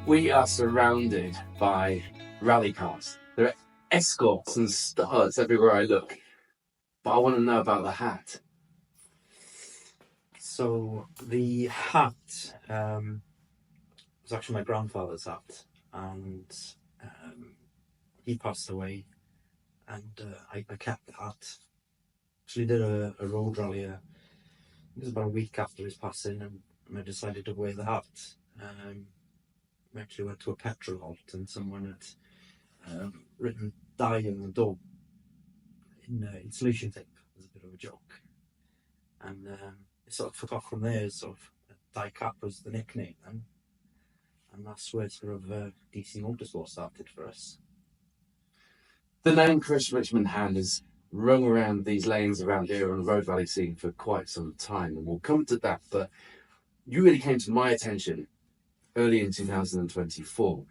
We are surrounded by rally cars. There are Escorts and Starlets everywhere I look. But I want to know about the hat. So the hat was actually my grandfather's hat, and he passed away, and I kept the hat. Actually did a road rally. It was about a week after his passing, and I decided to wear the hat. We actually went to a petrol halt, and someone had written "die" on the door in insulation tape as a bit of a joke, and it sort of took off from there. Sort of 𝘭𝙍𝙍𝙍 was the nickname then, and that's where sort of 𝑥cie Motorsport started for us. The name Richmond Hand has rung around these lanes around here on the road rally scene for quite some time, and we'll come to that. But you really came to my attention early in 2024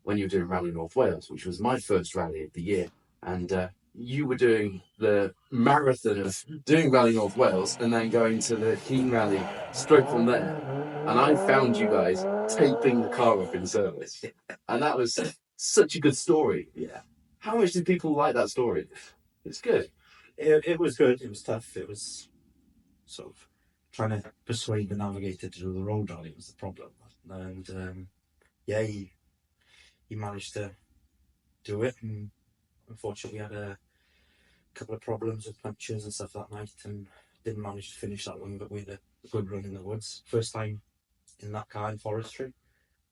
when you were doing Rally North Wales, which was my first rally of the year, and you were doing the marathon of doing Rally North Wales and then going to the Keene Rally straight from there. And I found you guys taping the car up in service, and that was such a good story. Yeah. How much did people like that story? It's good. It was good. It was tough. It was sort of trying to persuade the navigator to do the road rally was the problem. And yeah, he managed to do it. And unfortunately, we had a couple of problems with punctures and stuff that night, and didn't manage to finish that one. But we had a good run in the woods. First time in that car in forestry.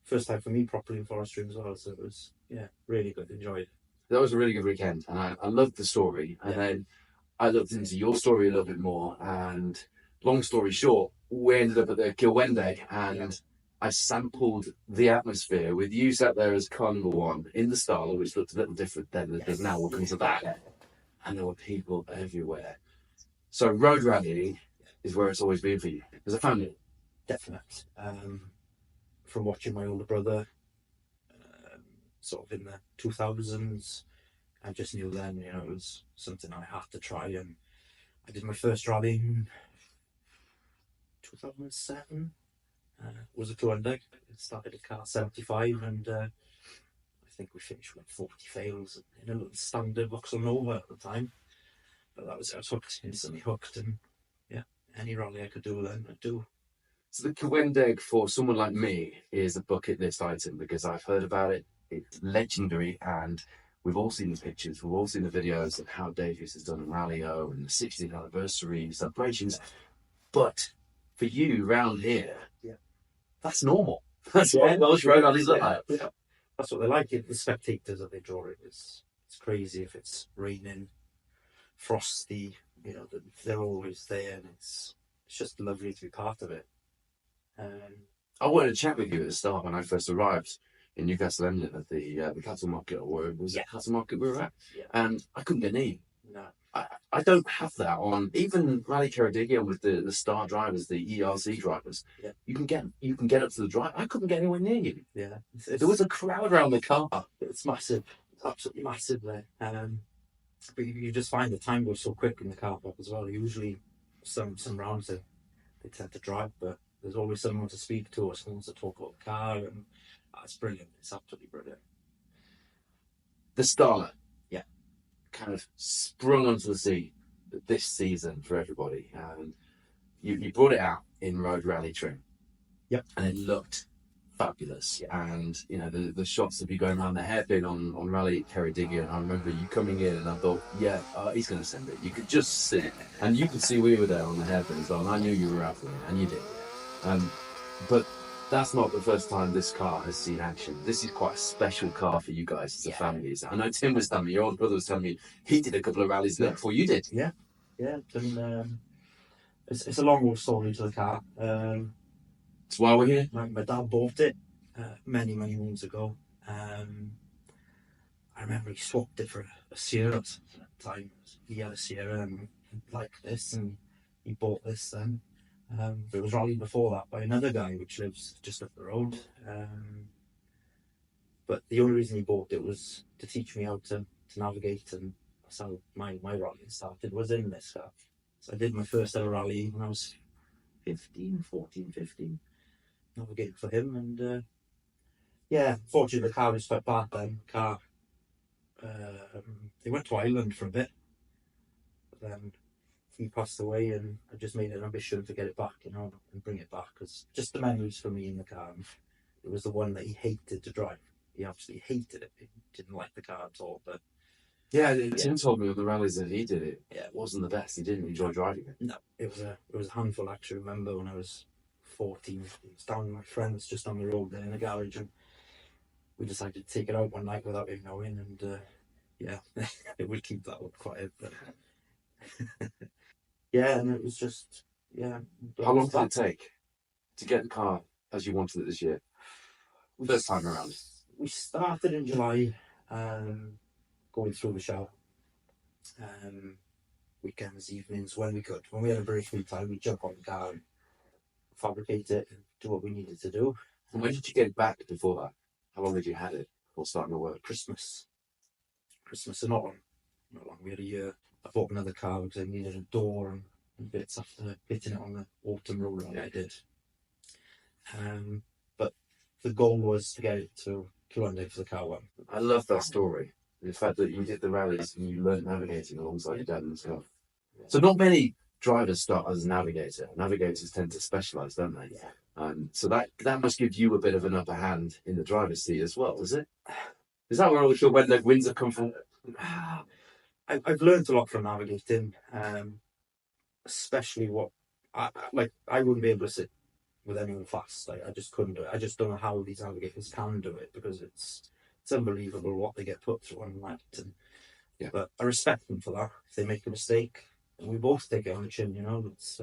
First time for me properly in forestry as well. So it was really good. Enjoyed it. That was a really good weekend, and I loved the story. And then I looked into your story a little bit more, and long story short, we ended up at the Cilwendeg, and I sampled the atmosphere with you sat there as car number one in the Starlet, which looked a little different then than it does now. We'll come to that. And there were people everywhere. So road rallying is where it's always been for you as a family. Definite. From watching my older brother sort of in the 2000s, I just knew then, it was something I had to try. And I did my first rally in 2007. Was a Cilwendeg. It started at car 75, and I think we finished with 40 fails in a little standard Vauxhall Nova at the time. But I was hooked, instantly hooked, and any rally I could do then, I'd do. So the Cilwendeg, for someone like me, is a bucket list item because I've heard about it. It's legendary, and we've all seen the pictures, we've all seen the videos of how Davies has done in Rally-O and the 60th anniversary celebrations. But for you, round here, that's normal. That's what Welsh road rallies look like. Yeah. That's what they like. The spectators that they draw it. It's crazy if it's raining, frosty. They're always there, and it's just lovely to be part of it. I wanted to chat with you at the start when I first arrived in Newcastle Emlyn at the cattle market, or was it cattle market we were at? Yeah. And I couldn't get near. No. I don't have that on even Rally 𝘾𝙃𝙍𝙍 with the star drivers, the ERC drivers. Yeah. You can get up to the drive. I couldn't get anywhere near you. Yeah. There was a crowd around the car. It's massive. It's absolutely massive there. But you just find the time goes so quick in the car park as well. Usually some rounds they tend to drive, but there's always someone to speak to or someone to talk about the car, and it's brilliant. It's absolutely brilliant. The Starlet, yeah, kind of sprung onto the scene this season for everybody, and you brought it out in road rally trim. Yep, and it looked fabulous. And the shots of you going around the hairpin on Rally 𝘾𝙃𝙍𝙍, and I remember you coming in, and I thought, he's going to send it. You could just see it, and you could see we were there on the hairpin as well, and I knew you were out for it, and you did. But that's not the first time this car has seen action. This is quite a special car for you guys as a family. I know Tim was telling me, your older brother was telling me, he did a couple of rallies there before you did. Yeah. And, it's a long old story to the car. That's why we're here. My dad bought it many moons ago. I remember he swapped it for a 𝘧𝘍 at the time. He had a 𝘧𝘍 and liked this, and he bought this then. But it was rallied before that by another guy which lives just up the road. But the only reason he bought it was to teach me how to navigate, and that's how my rallying started, was in this car. So I did my first ever rally when I was 15, navigating for him, and yeah, fortunately the car was quite bad then. They went to Ireland for a bit, but then he passed away, and I just made an ambition to get it back, you know, and bring it back, because just the memories for me in the car. It was the one that he hated to drive. He absolutely hated it. He didn't like the car at all. But yeah, Tim told me on the rallies that he did it. Yeah, it wasn't the best. He didn't enjoy driving it. No, it was a handful. I actually remember when I was 14, I was down with my friends just on the road there in the garage, and we decided to take it out one night without him knowing, and yeah, it would keep that up quite a bit. Yeah, and it was just, yeah. How long did it take to get the car as you wanted it this year? First time around. We started in July, going through the show. Weekends, evenings, when we could. When we had a very free time, we'd jump on the car and fabricate it and do what we needed to do. And when did you get it back before that? How long had you had it before starting to work? Christmas, so not long. We had a year. I bought another car because I needed a door and bits after fitting it on the autumn road rally I did. But the goal was to get it to Cilwendeg for the car one. I love that story. The fact that you did the rallies and you learned navigating alongside your dad and stuff. Yeah. So not many drivers start as a navigator. Navigators tend to specialise, don't they? Yeah. So that must give you a bit of an upper hand in the driver's seat as well, is it? Is that where all the Cilwendeg wins have come from? I've learned a lot from navigating, especially I wouldn't be able to sit with anyone fast. I just couldn't do it. I just don't know how these navigators can do it, because it's unbelievable what they get put through on the night. Yeah. But I respect them for that. If they make a mistake, and we both take it on the chin, you know. It's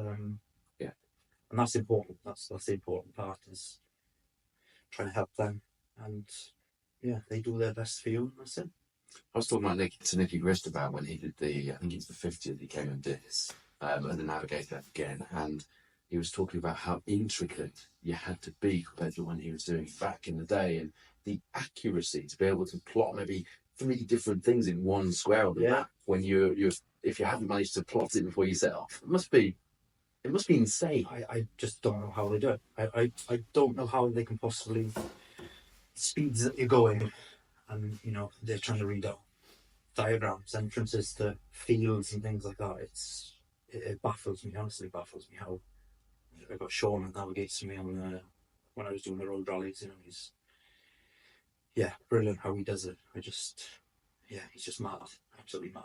yeah, and that's important. That's the important part, is trying to help them, and yeah, they do their best for you, and that's it. I was talking to 𝘾𝙃𝙍𝙍 about when he did I think it's the 50th he came and did this, and the navigator again, and he was talking about how intricate you had to be compared to when he was doing it back in the day, and the accuracy to be able to plot maybe 3 different things in one square on the map when if you haven't managed to plot it before you set off. It must be insane. I just don't know how they do it. I don't know how they can possibly, speeds that you're going, and you know they're trying to read out diagrams, entrances to fields and things like that. It baffles me, honestly baffles me how. I got Sean that navigates for me on when I was doing the road rallies. You know, he's brilliant how he does it. He's just mad, absolutely mad.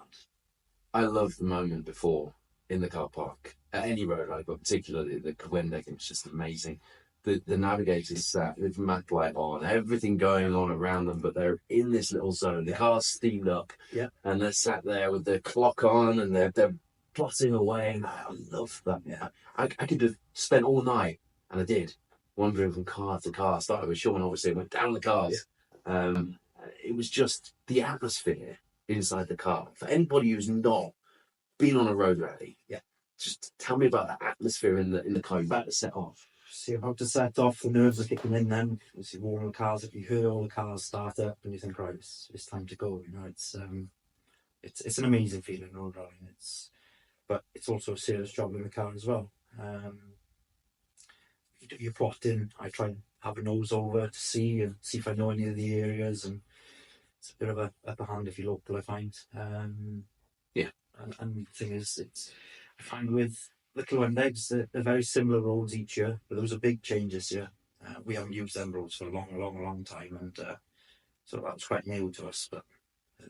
I love the moment before in the car park at any road rally, but particularly the Cilwendeg. It's just amazing. The navigators sat with map light on, everything going on around them, but they're in this little zone. The car's steamed up, and they're sat there with their clock on, and they're plotting away. And I love that. Yeah, I could have spent all night, and I did, wandering from car to car. Started with Sean, obviously, went down the cars. Yeah. It was just the atmosphere inside the car. For anybody who's not been on a road rally, just tell me about that atmosphere in the car. You're about to set off. So you're about to set off, the nerves are kicking in then. You see warm the cars up, you hear all the cars start up, and you think, right, it's time to go. You know, it's an amazing feeling, road rallying. But it's also a serious job in the car as well. You do your plotting. I try and have a nose over to see if I know any of the areas, and it's a bit of a upper hand if you're local, I find. And the thing is, I find with the Cilwendegs, they're very similar roads each year, but there was a big change this year. We haven't used them roads for a long time, and so that was quite new to us, but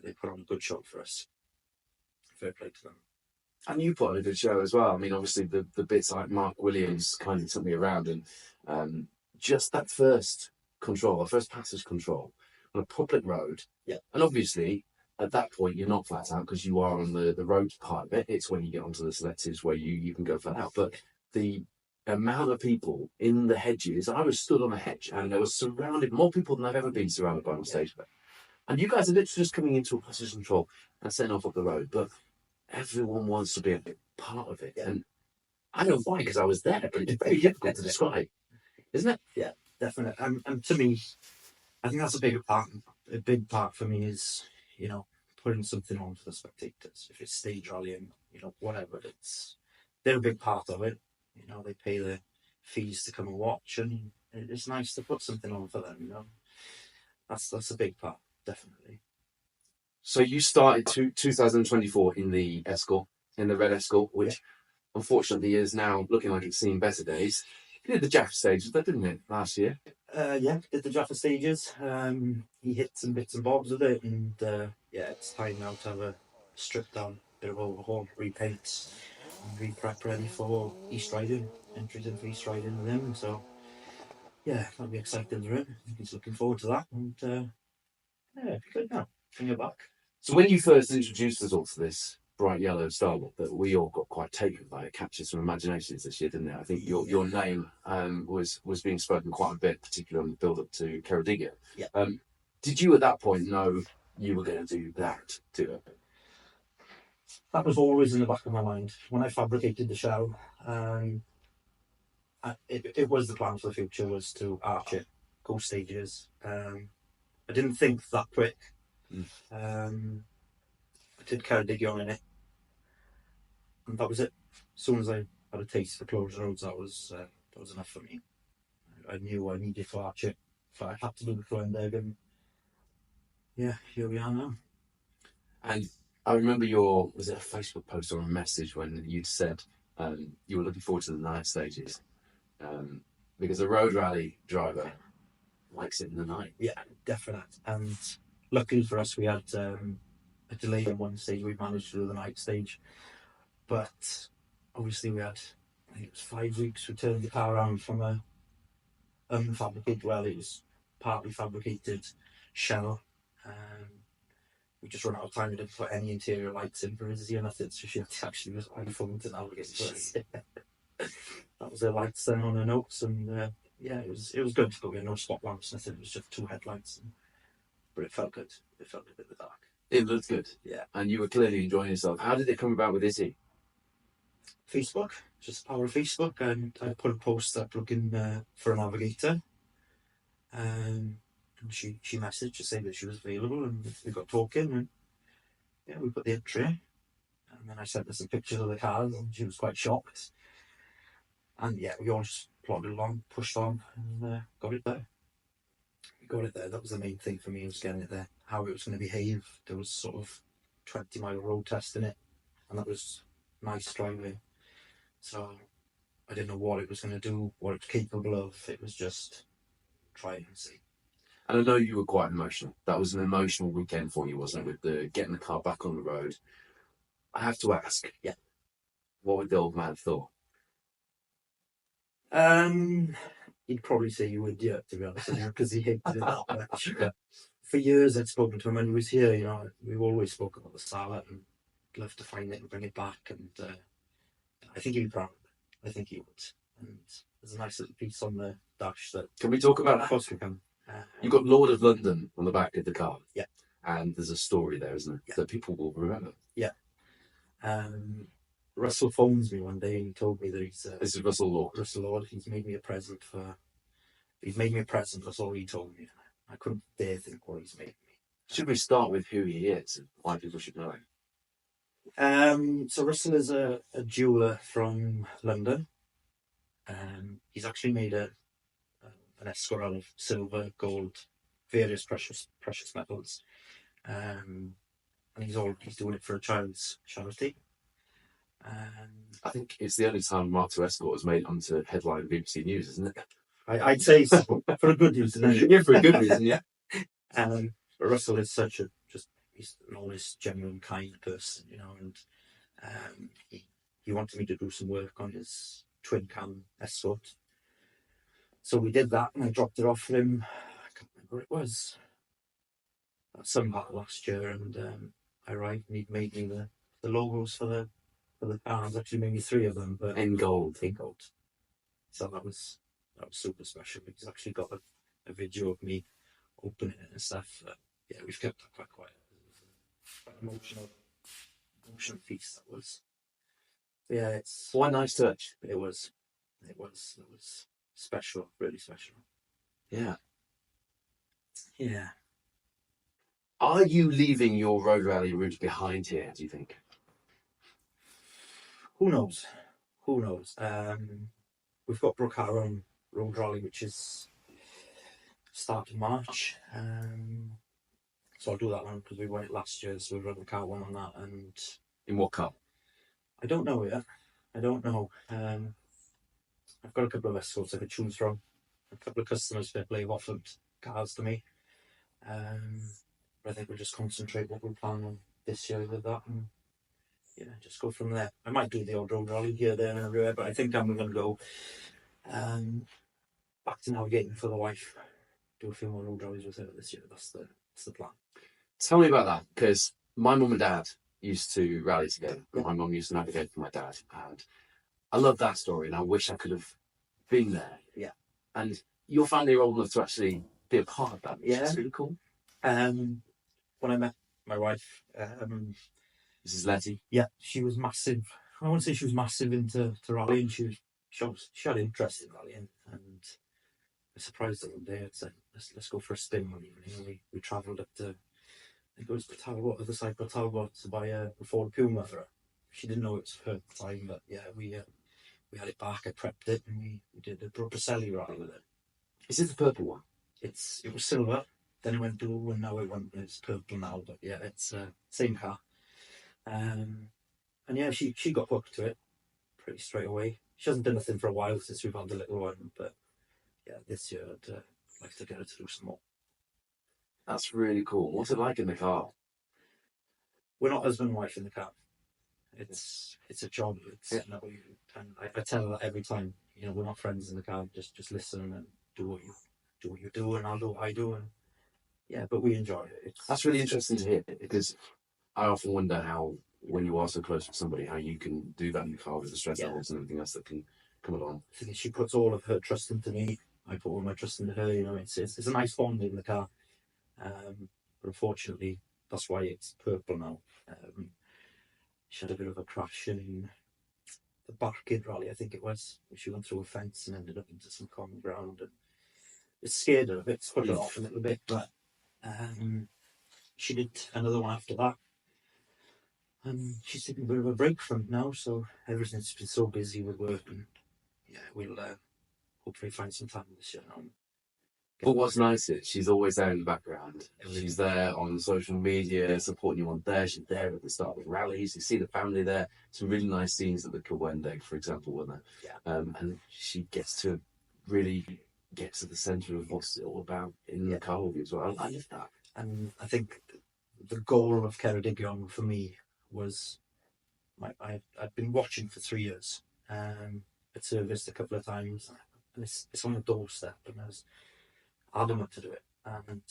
they put on a good show for us. Fair play to them. And you put on a good show as well. I mean, obviously the bits like Mark Williams kind of took me around, and just that first passage control on a public road. Yeah. And obviously at that point you're not flat out because you are on the road part of it. It's when you get onto the selectives where you can go flat out. But the amount of people in the hedges, I was stood on a hedge and there was surrounded more people than I've ever been surrounded by on stage. And you guys are literally just coming into a passage control and setting off up the road, but everyone wants to be a big part of it. And I don't know why, because I was there, but it's very difficult to describe, isn't it? Yeah, definitely. And to me, I think that's a big part. A big part for me is, you know, putting something on for the spectators. If it's stage rallying, you know, whatever, they're a big part of it. You know, they pay the fees to come and watch, and it's nice to put something on for them, you know. that's a big part, definitely. So you started 2024 in the Escort, in the red Escort, which unfortunately is now looking like it's seen better days. You did the Jaffa stages, didn't it, last year? Yeah, did the Jaffa stages. He hit some bits and bobs with it, and yeah, it's time now to have a strip down, bit of overhaul, repaint, and re-prep ready for East Riding, entries in for East Riding with him. So yeah, that'll be exciting for him. He's looking forward to that, and yeah, it'll be good now. Bring it back. So when you first introduced us all to this bright yellow Starlet that we all got quite taken by, it captured some imaginations this year, didn't it? I think your name was being spoken quite a bit, particularly on the build up to 𝘾𝙃𝙍𝙎. Yeah. Did you at that point know you were going to do that to it? That was always in the back of my mind when I fabricated the shell. It was the plan for the future, was to arch it, go stages. I didn't think that quick. I did 𝘾𝙃𝙍𝙎 in it, and that was it. As soon as I had a taste for closed roads, that was enough for me. I knew I needed to arch it, so I had to do the Cilwendeg, and yeah, here we are now. And I remember was it a Facebook post or a message when you'd said you were looking forward to the night stages because a road rally driver likes it in the night. Yeah, definitely. And luckily for us, we had a delay in one stage. We managed to do the night stage, but obviously we had, I think it was 5 weeks. We turned the car around from a unfabricated, well, it was partly fabricated shell. We just ran out of time. We didn't put any interior lights in for Izzy or nothing, so she actually was iPhone to navigate for us. That was her lights then on her notes, and yeah, it was good, but we had no spot lamps, nothing. It was just 2 headlights, but it felt good. It felt a bit in the dark. It looked good. Yeah. And you were clearly enjoying yourself. How did it come about with Izzy? Facebook, just the power of Facebook, and I put a post up looking for a navigator. And she messaged to say that she was available, and we got talking, and yeah, we put the entry, and then I sent her some pictures of the cars, and she was quite shocked. And yeah, we all just plodded along, pushed on, and got it there. We got it there. That was the main thing for me, was getting it there. How it was going to behave. There was sort of 20-mile road test in it, and that was nice driving. So I didn't know what it was going to do, what it was capable of. It was just try and see. And I know you were quite emotional. That was an emotional weekend for you, wasn't it? With the getting the car back on the road. I have to ask, what would the old man have thought? He'd probably say you idiot, to be honest, because he hated it that much. For years I'd spoken to him when he was here. You know, we've always spoken about the Starlet, and I'd love to find it and bring it back. And I think he'd be proud. I think he would. And there's a nice little piece on the dash that. Can we talk about that? Of course we can. You've got Lord of London on the back of the car. Yeah. And there's a story there, isn't there? That people will remember. Yeah. Russell phones me one day and he told me that he's... this is Russell Lord. Russell Lord. He's made me a present for... He's made me a present, that's all he told me. I couldn't dare think what he's made me. Should we start with who he is and why people should know him? So Russell is a jeweller from London. He's actually made an Escort out of silver, gold, various precious metals. And he's doing it for a child's charity. I think it's the only time 𝘫𝑃𝑇 Escort has made it onto headline BBC News, isn't it? I'd say so, for a good reason. Yeah, for a good reason, yeah. But Russell is such he's an honest, genuine, kind person, you know, and he wanted me to do some work on his twin cam Escort. So we did that, and I dropped it off for him. I can't remember what it was. Some part last year, and I arrived, and he'd made me the logos for the cars. Actually, made me 3 of them, but in gold. In gold. So that was super special. He's actually got a video of me opening it and stuff. Yeah, we've kept that quite quiet. Quite emotional piece that was. Yeah, it's. What a nice touch. It was special, really special. Yeah. Yeah. Are you leaving your road rally route behind here, do you think? Who knows? Who knows? We've got 𝘾𝙃𝙍𝙎 Road Rally, which is start of March. So I'll do that one because we won it last year, so we've run the car one on that. And In what car? I don't know yet. I don't know. I've got a couple of Escorts I could choose from. A couple of customers that have offered cars to me. But I think we'll just concentrate what we're planning on this year with that, and yeah, just go from there. I might do the odd road rally here, there, and everywhere, but I think I'm going to go back to navigating for the wife. Do a few more road rallies with her this year. That's the plan. Tell me about that, because my mum and dad used to rally together. Yeah. My mum used to navigate for my dad, and I love that story, and I wish I could have been there. Yeah. And your family are old enough to actually be a part of that, which is really cool. When I met my wife, Mrs. Letty. yeah, she was massive. I won't say she was massive into rallying. She had interest in rallying, and I surprised her one day. I'd said, let's go for a spin one evening. And we travelled up to, I think it was 𝘭𝘍𝑚, other side of 𝘭𝘍𝑚, to buy a Ford Puma for her. She didn't know it was her time, but yeah, we had it back. I prepped it, and we did a 𝘭𝘍𝑚 rally with it. Is it the purple one? It was silver, then it went blue, and now it's purple now. But yeah, it's same car. And yeah, she got hooked to it pretty straight away. She hasn't done nothing for a while since we've had the little one, but yeah, this year I'd like to get her to do some more. That's really cool. What's it like in the car? We're not husband and wife in the car. It's a job. You know, and I tell her that every time. You know, we're not friends in the car. Just listen and do what you do, and I'll do what I do, and yeah, but we enjoy it. That's really interesting to hear, because I often wonder how, when you are so close with somebody, how you can do that in the car with the stress levels and everything else that can come along. I think she puts all of her trust into me. I put all my trust into her. You know, it's a nice bond in the car. But unfortunately, that's why it's purple now. She had a bit of a crash in the 𝘭𝘃𝑺 rally, I think it was. She went through a fence and ended up into some common ground, and it scared her a bit. It's put her off a little bit, but she did another one after that. And she's taking a bit of a break from it now, so everything's been so busy with work, and yeah, we'll hopefully find some time this year now. But what's nice is she's always there in the background. She's there on social media, supporting you on there. She's there at the start of rallies. You see the family there. Some really nice scenes at the Cilwendeg, for example, weren't there? Yeah. And she gets to really get to the centre of what's it all about in the car with you as well. I love that. And I think the goal of 𝘾𝙃𝙍𝙎 for me was, I'd been watching for 3 years. I'd serviced a couple of times, and it's on the doorstep, and I was adamant to do it. And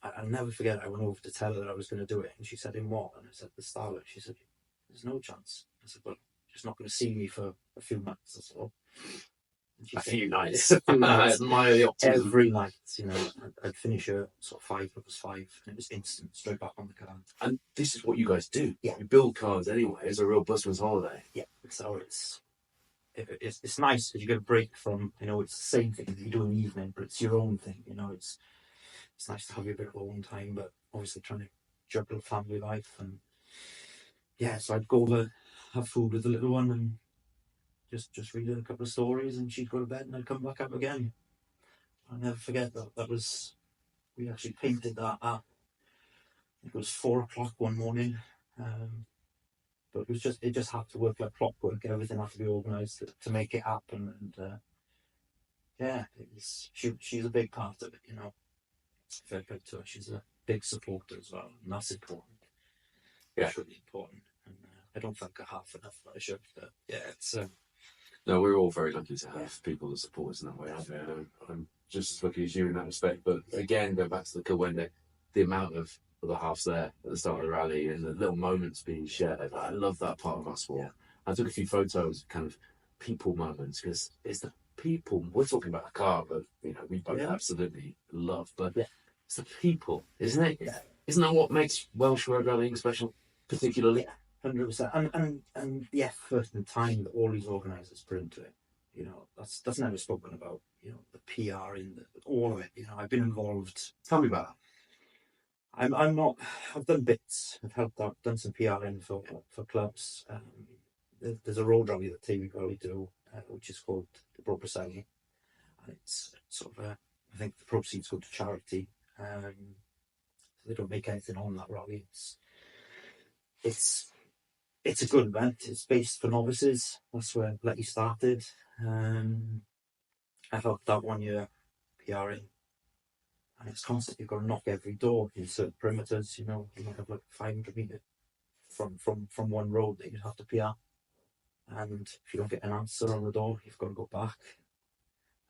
I'll never forget, I went over to tell her that I was going to do it, and she said, "In what?" And I said, "The Starlet." She said, "There's no chance." I said, "Well, you're just not going to see me for a few months, that's all." A few nights. I admire the optimism. Every night, you know, I'd finish at sort of 5:05, and it was instant, straight back on the car. And this is what you guys do. Yeah. You build cars anyway. It's a real busman's holiday. Yeah. So it's nice because you get a break from, you know, it's the same thing that you do in the evening, but it's your own thing. You know, it's nice to have a bit of own time, but obviously trying to juggle family life. And yeah, so I'd go over, have food with the little one, and just read her a couple of stories, and she'd go to bed, and I'd come back up again. I'll never forget that. We actually painted that at, it was 4 o'clock one morning. But it just had to work like clockwork. Everything had to be organised to make it happen, and yeah, she's a big part of it. You know, very big to her. She's a big supporter as well, and that's important. Yeah, it's really important. And I don't thank her half enough. I should. But yeah, it's. No, we're all very lucky to have people that support us in that way. I'm just as lucky as you in that respect. But again, go back to the Cilwendeg, the amount of the halves there at the start of the rally and the little moments being shared. I love that part of our sport. Yeah. I took a few photos, kind of people moments, because it's the people. We're talking about a car, but you know we both absolutely love. But it's the people, isn't it? Yeah. Isn't that what makes Welsh road rallying special, particularly? Yeah, 100%. And the effort and time that all these organisers put into it. You know, that's never spoken about. You know, the PR in all of it. You know, I've been involved. Tell me about that. I'm not. I've done bits. I've helped out. Done some PR in for clubs. There's a road rally that Teifi Valley do, which is called the 𝘭𝘍𝑚, and it's sort of a I think the proceeds go to charity. They don't make anything on that rally. It's a good event. It's based for novices. That's where 𝘥𝑆 started. I helped out 1 year PRing, and it's constant. You've got to knock every door in certain perimeters. You know, you might have like 500 metres from one road that you have to PR, and if you don't get an answer on the door, you've got to go back.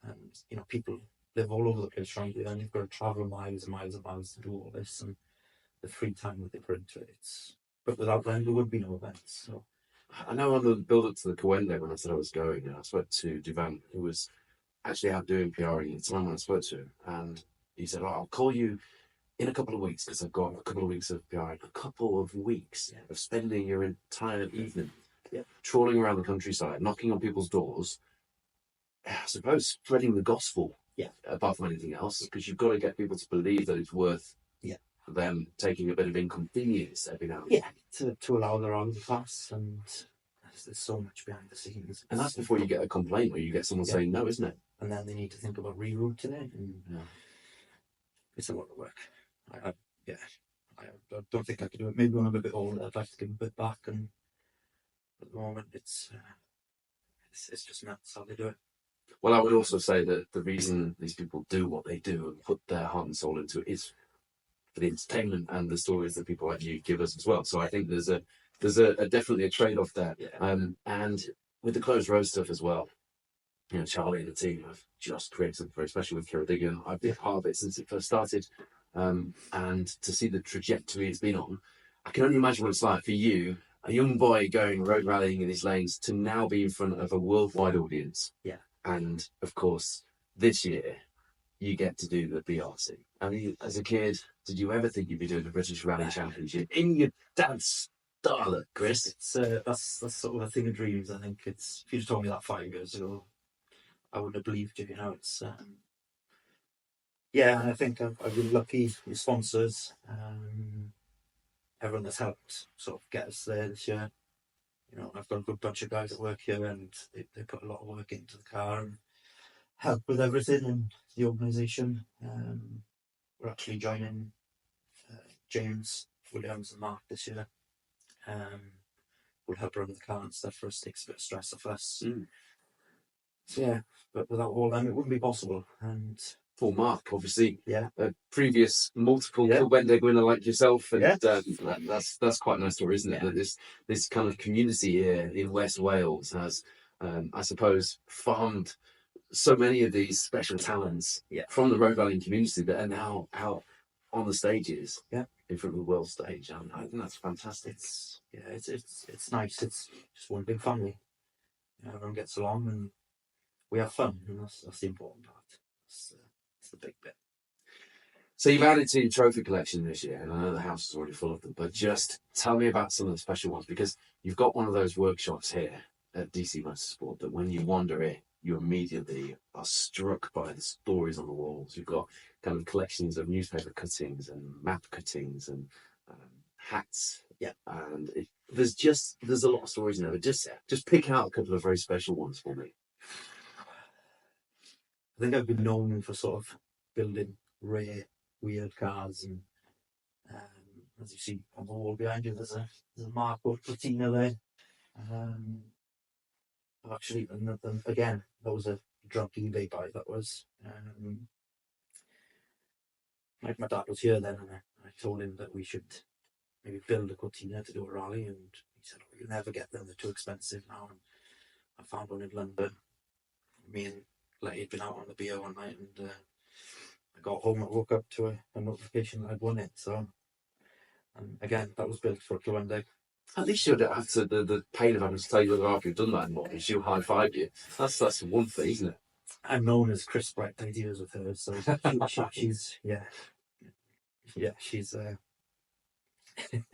And you know, people live all over the place around here, and you've got to travel miles and miles and miles to do all this, and the free time that they put into it. But without them, there would be no events. So I know on the build-up to the Cilwendeg, when I said I was going, and I spoke to Duvan, who was actually out doing PRing at the time when I spoke to him, and he said, "Oh, I'll call you in a couple of weeks because I've got a couple of weeks of PRing." A couple of weeks of spending your entire evening trawling around the countryside, knocking on people's doors, I suppose spreading the gospel, apart from anything else, because you've got to get people to believe that it's worth them taking a bit of inconvenience every now and then. To allow their own to pass, and there's so much behind the scenes. And that's before you get a complaint or you get someone saying no, isn't it? And then they need to think about rerouting it, and it's a lot of work. I don't think I could do it. Maybe when I'm a bit older, I'd like to give a bit back, and at the moment it's just nuts how they do it. Well, I would also say that the reason these people do what they do and put their heart and soul into it is for the entertainment and the stories that people like you give us as well. So I think there's definitely a trade-off there. And with the closed road stuff as well, you know, Charlie and the team have just created something very special with 𝘾𝙃𝙍𝙎. I've been part of it since it first started, and to see the trajectory it's been on, I can only imagine what it's like for you, a young boy going road rallying in these lanes, to now be in front of a worldwide audience. And of course, this year you get to do the BRC. I mean, as a kid, did you ever think you'd be doing the British Rally Championship in your dad's Starlet, Chris? It's that's sort of a thing of dreams. I think it's. If you'd told me that 5 years ago, I wouldn't have believed you. You know, it's. I think I've been lucky with sponsors, everyone that's helped sort of get us there this year. You know, I've got a good bunch of guys that work here, and they put a lot of work into the car and help with everything and the organisation. We're actually joining James, Williams and Mark this year. We'll help run the car and stuff for us, takes a bit of stress off us. So but without all them, it wouldn't be possible. And for Mark, obviously, a previous multiple Cilwendeg winner like yourself, and that's quite a nice story, isn't it? That this kind of community here in West Wales has, I suppose, farmed so many of these special talents from the road rallying community that are now out on the stages, in front of the world stage. And I think that's fantastic. It's nice. It's just one big family. You know, everyone gets along and we have fun, and that's the important part. It's the big bit. So you've added to your trophy collection this year, and I know the house is already full of them, but just tell me about some of the special ones, because you've got one of those workshops here at DC Motorsport that when you wander in, you immediately are struck by the stories on the walls. You've got kind of collections of newspaper cuttings and map cuttings and hats. And there's a lot of stories in there. But just pick out a couple of very special ones for me. I think I've been known for sort of building rare, weird cars, and as you see on the wall behind you, there's a Marco Platina there. Actually, and again, that was a drunk eBay buy. That was my dad was here then, and I told him that we should maybe build a Cortina to do a rally, and he said, "Oh, you'll never get them; they're too expensive now." And I found one in London. Me and 𝘥𝑆 had been out on the beer one night, and I got home. I woke up to a notification that I'd won it. So, and again, that was built for Cilwendeg. At least you don't have to the pain of having to tell you whether after you've done that and what, she'll high five you. That's one thing, isn't it? I'm known as Chris Bright Ideas with her, so she's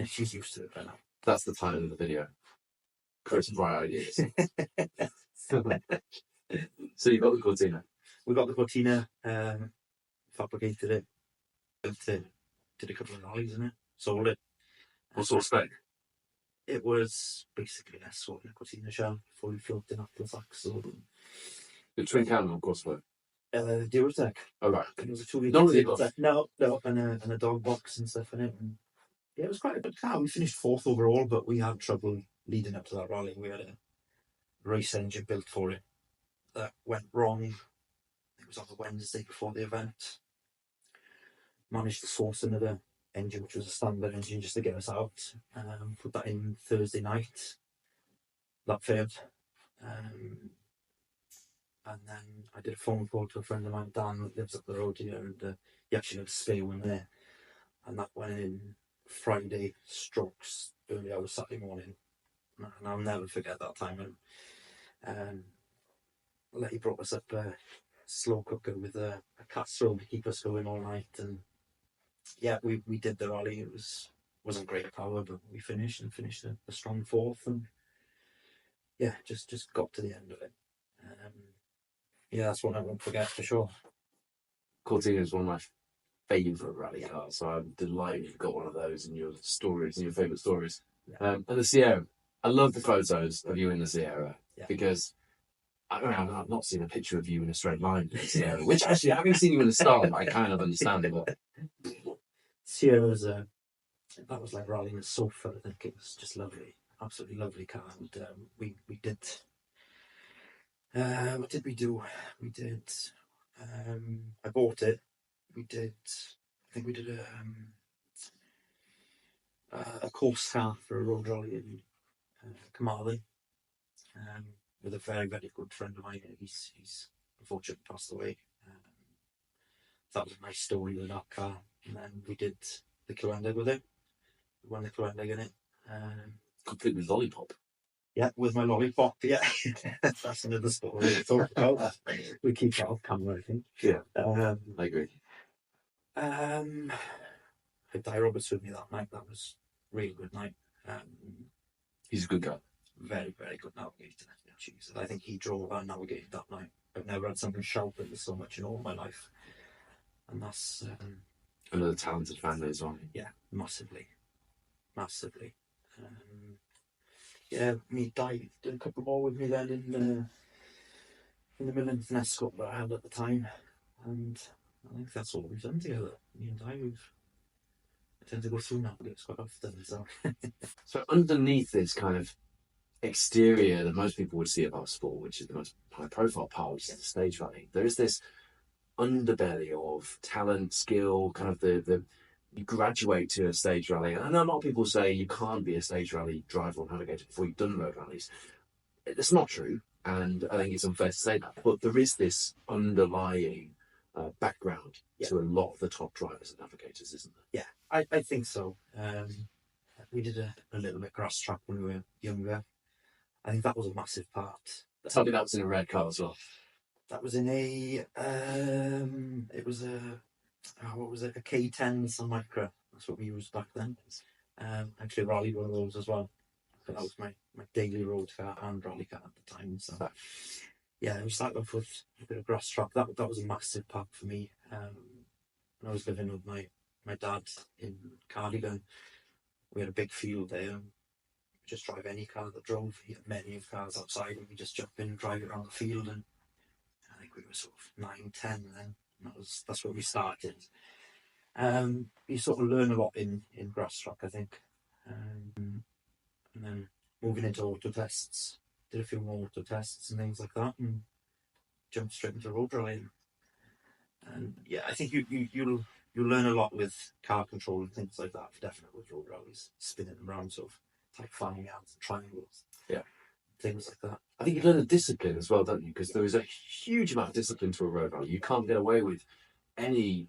she's used to it by now. That's the title of the video. Chris Bright Ideas. So you got the Cortina. We got the Cortina, fabricated it, built it, did a couple of rallies in it, sold it. What sort of spec? It was basically an Escort Cortina shell, fully filled in after the axle. The twin cannon, of course, were. 𝘭𝘍𝑍𝑒g. Oh, right. It was a 2 litre. Not really above. No, and a dog box and stuff in it. And yeah, it was quite a good car. We finished 4th overall, but we had trouble leading up to that rally. We had a race engine built for it that went wrong. It was on the Wednesday before the event. Managed to source another engine, which was a standard engine, just to get us out. Put that in Thursday night. That failed. And then I did a phone call to a friend of mine, Dan, that lives up the road here, and he actually had a spare one there. And that went in Friday, strokes early hours Saturday morning. And I'll never forget that time. And he brought us up a slow cooker with a casserole to keep us going all night. And yeah, we did the rally. It wasn't great power, but we finished a strong 4th, and yeah, just got to the end of it. Yeah, that's one I won't forget for sure. 𝘾𝙃𝙍𝙍𝙎 is one of my favourite rally cars, so I'm delighted you've got one of those in your stories, in your favourite stories. Yeah. And the Sierra, I love the photos of you in the Sierra, Yeah. because I've not seen a picture of you in a straight line in the Sierra, which actually I haven't seen you in a star, I kind of understand it. But Sierra was that was like rallying a sofa. I think it was just lovely, absolutely lovely car. And we did. What did we do? We did. I bought it. We did. I think we did a course car for a road rally in 𝘾𝙃𝙍𝙄𝙎, with a very, very good friend of mine. He's unfortunately passed away. That was a nice story with that car. And then we did the Cilwendeg with it. We won the Cilwendeg in it. complete with lollipop. Yeah, with my lollipop. Yeah, that's another story we talk about. We keep that off camera, I think. Yeah, I agree. I had Di Roberts with me that night. That was a really good night. He's a good guy. Very, very good navigator. Jesus, I think he drove and navigated that night. I've never had something shout at me so much in all my life. And that's Another talented family as well. yeah, massively. Yeah, me Di did a couple more with me then in the 𝘭𝑚𝑖𝑙𝑡𝑜N Escort that I had at the time, and I think that's all we've done together. Me and Di, I tend to go through navigators quite often. So underneath this kind of exterior that most people would see about sport, which is the most high profile part, which is the stage rally, there is this underbelly of talent, skill, kind of the you graduate to a stage rally. And I know a lot of people say you can't be a stage rally driver or navigator before you've done road rallies. It's not true, and I think it's unfair to say that, but there is this underlying background to a lot of the top drivers and navigators, isn't there? Yeah, I think so. We did a little bit grass track when we were younger. I think that was a massive part. Tell me that was in a red car as well. That was in a it was a what was it, a K10 some micro. That's what we used back then. Actually rallied one of those as well. But that was my daily road car and rally car at the time. So yeah, we started off with a bit of grass track. That was a massive part for me. When I was living with my dad in Cardigan, we had a big field there. Just drive any car that drove. He had many cars outside, and we just jump in and drive it around the field. And I think we were sort of 9, 10 then. That's where we started. You sort of learn a lot in grass track, I think. And then moving into auto tests, did a few more auto tests and things like that, and jumped straight into road rallying. And yeah, I think you'll learn a lot with car control and things like that, definitely with road rallies, spinning them around sort of type fanning out and triangles. Yeah. Things like that. I think you learn a discipline as well, don't you? Because there is a huge amount of discipline to a road rally. You can't get away with any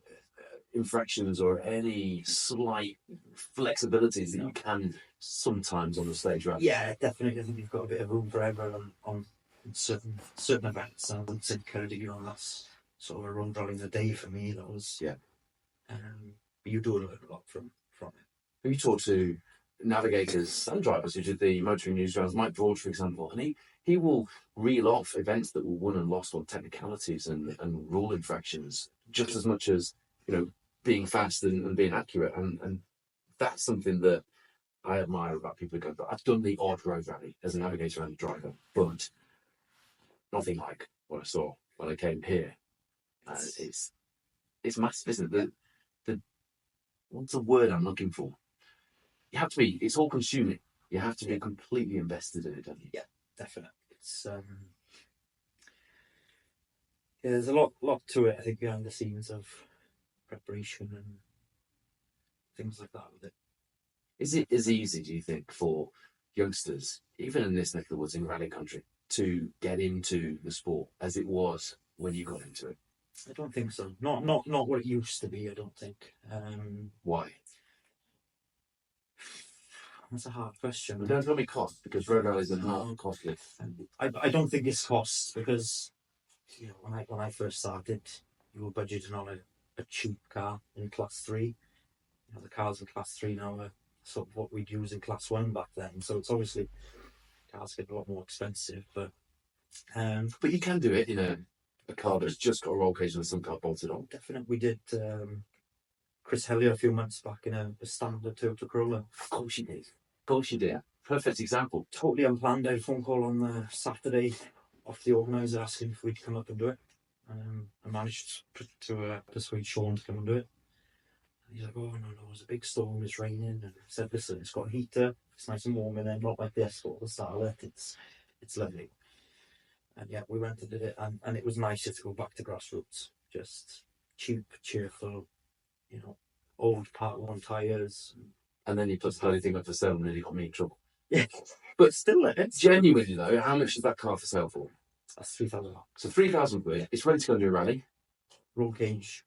infractions or any slight flexibilities that you can sometimes on the stage rally. Yeah, definitely. I think you've got a bit of room for error on certain events. I wouldn't say 𝘾𝙃𝙍𝙍𝙎, that's sort of a road rally in a day for me. That was but you do learn a lot from it. Have you talked to navigators and drivers who did the motoring news rounds, Mike Broad, for example, and he will reel off events that were won and lost on technicalities and rule infractions just as much as, you know, being fast and being accurate, and that's something that I admire about people who go, I've done the odd road rally as a navigator and a driver, but nothing like what I saw when I came here It's massive, isn't it? The what's the word I'm looking for? You have to be. It's all consuming. You have to be completely invested in it, don't you? Yeah, definitely. It's there's a lot to it. I think behind the scenes of preparation and things like that with it. Is it as easy, do you think, for youngsters, even in this neck of the woods in rally country, to get into the sport as it was when you got into it? I don't think so. Not what it used to be. I don't think. Why? That's a hard question. But don't tell me cost, because road rallies are not costly. I don't think it's cost, because when I first started, you were budgeting on a cheap car in class 3. The cars in class 3 now are sort of what we'd use in class 1 back then. So it's obviously cars get a lot more expensive, but you can do it in a car that's just got a roll cage and some car bolted on. Definitely. We did 𝘥𝑍𝑍𝙍 a few months back in a standard Toyota Corolla. Of course you did. Of course you did. Yeah. Perfect example. Totally unplanned. I had a phone call on the Saturday off the organiser asking if we'd come up and do it. I managed to persuade Sean to come and do it. And he's like, "Oh no, it's a big storm, it's raining." And I said, "Listen, it's got a heater, it's nice and warm in there, not like the Escort or the Starlet. It's lovely." And yeah, we went and did it, and it was nicer to go back to grassroots. Just cheap, cheerful, old Part 1 tyres. And then you put the bloody thing up for sale and nearly got me in trouble. Yeah, but still, genuinely though, how much is that car for sale for? That's £3,000. So £3,000. It's ready to go and do a rally. Roll cage,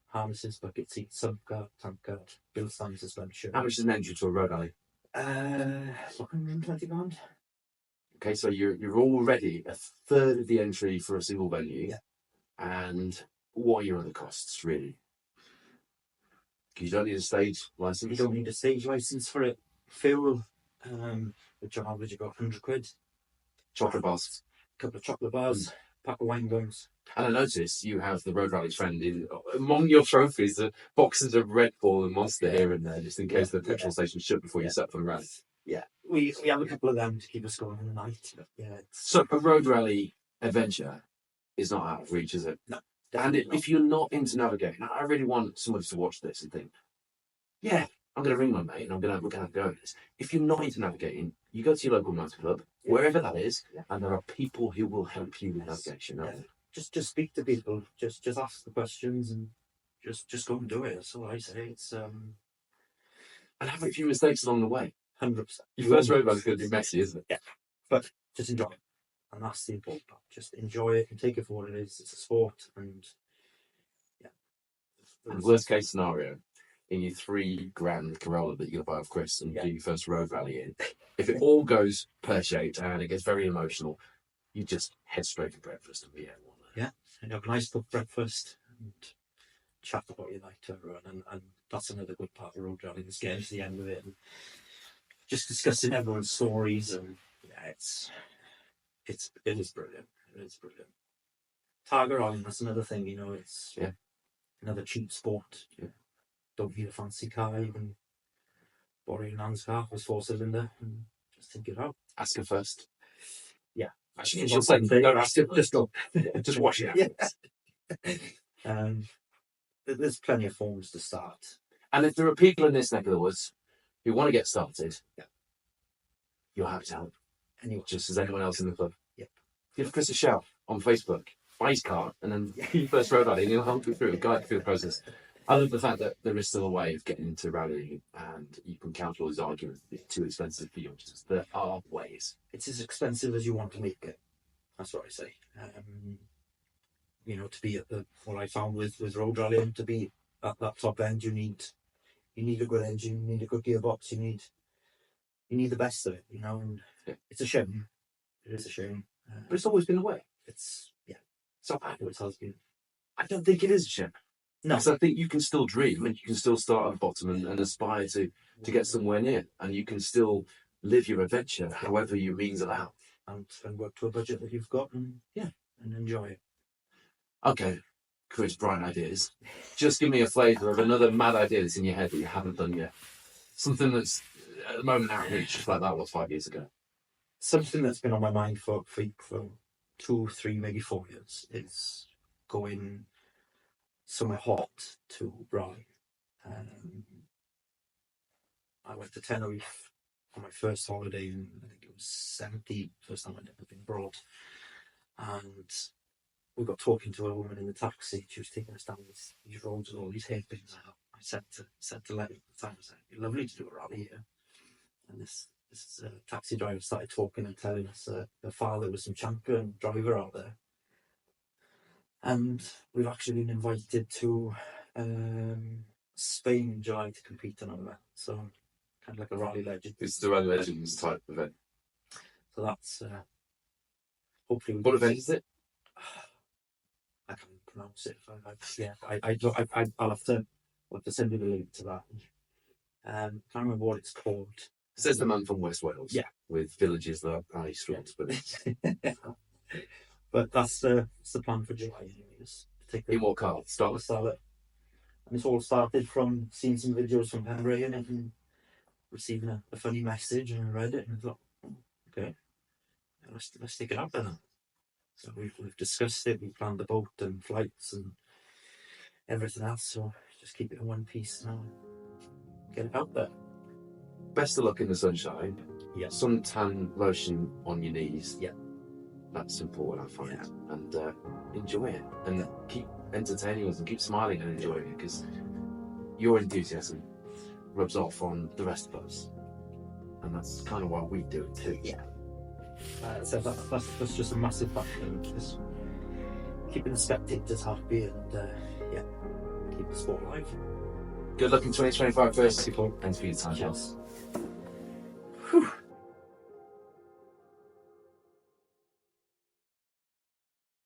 harnesses, bucket seats, sub guard, tank guard, bill stand suspension. How much is an entry to a road rally? £120. Okay, so you're already a third of the entry for a single venue. Yeah. And what are your other costs, really? Because you don't need a stage license. You don't need a stage license for it. Fuel, which on average about £100. Chocolate bars. A couple of chocolate bars, pack of wine gums. And I noticed you have the Road Rally's friend among your trophies, boxes of Red Bull and Monster here and there, just in case the petrol station shut before you set up for the rally. Yeah, we have a couple of them to keep us going in the night. But yeah, so a road rally adventure is not out of reach, is it? No. And if you're not into navigating, I really want somebody to watch this and think, yeah, I'm going to ring my mate and we're going to have a go at this. If you're not into navigating, you go to your local nightclub, wherever that is, and there are people who will help you with navigation. Just speak to people, just ask the questions and just go and do it. That's all I say. It's and have a few mistakes along the way. 100%. Your first road rally is going to be messy, isn't it? Yeah, but just enjoy it. And that's the important part. Just enjoy it and take it for what it is. It's a sport, and yeah. And worst case scenario, in your £3,000 Corolla that you're going to buy off Chris and do your first road rally in, if it all goes pear-shaped and it gets very emotional, you just head straight to breakfast and be everyone there. Yeah, and have a nice little breakfast and chat about your night to everyone. And that's another good part of road rally, is getting to the end of it and just discussing everyone's stories. And yeah, it is brilliant. It is brilliant. Targa rally, that's another thing, it's another cheap sport. Yeah. Don't need a fancy car, even borrow your nan's car was 4-cylinder and just take it out. Ask her first. Yeah. Actually, she'll say, don't ask her, just go. Just wash it out. There's plenty of forms to start. And if there are people in this neck of the woods who want to get started, you're happy to help. Anyway, just as anyone else in the club. Yep. Give Chris a shout on Facebook, buy his car, and then first road rally, and he'll help you through it, guide you through the process. I love the fact that there is still a way of getting into rallying, and you can counter all these arguments that it's too expensive for youngsters. There are ways. It's as expensive as you want to make it. That's what I say. To be at what I found with road rallying, to be at that top end, you need a good engine, you need a good gearbox, you need the best of it, and it's a shame. It is a shame. But it's always been the way. It's So it has been. I don't think it is a shame. No. Because I think you can still dream and you can still start at the bottom and aspire to get somewhere near, and you can still live your adventure however your means allow. And work to a budget that you've got, and enjoy it. Okay, Chris, bright ideas. Just give me a flavour of another mad idea that's in your head that you haven't done yet. Something that's at the moment out of reach, just like that was 5 years ago. Something that's been on my mind for 2, 3, maybe 4 years is going somewhere hot to rally. I went to Tenerife on my first holiday, and I think it was 70, first time I'd ever been abroad. And we got talking to a woman in the taxi. She was taking us down these roads with all these hairpins. I said to Letty at the time, I said, "It'd be lovely to do a rally here." And this taxi driver started talking and telling us her father was some champion driver out there. And we've actually been invited to Spain in July to compete in that. So kind of like a rally legend. It's the Rally Legends type event. So that's hopefully. What event is it? I can't pronounce it. I'll have to send you the link to that. Can't remember what it's called. Says the man from West Wales. Yeah, with villages that I struggle to put. But that's the plan for July. Anyways, in what car? Starlet. And it's all started from seeing some videos from Henry and receiving a funny message, and I read it and I thought, okay, let's take it up then. So we've discussed it, we planned the boat and flights and everything else, so just keep it in one piece now and get it out there. Best of luck in the sunshine. Yeah. Suntan lotion on your knees. Yeah. That's important, I find. Yeah. And enjoy it. And keep entertaining us and keep smiling and enjoying it, because your enthusiasm rubs off on the rest of us. And that's kind of why we do it too. Yeah. So that's just a massive factor. Just keeping the spectators happy and keep the sport alive. Good luck in 2025 first. Thanks for your time. Cheers. Whew.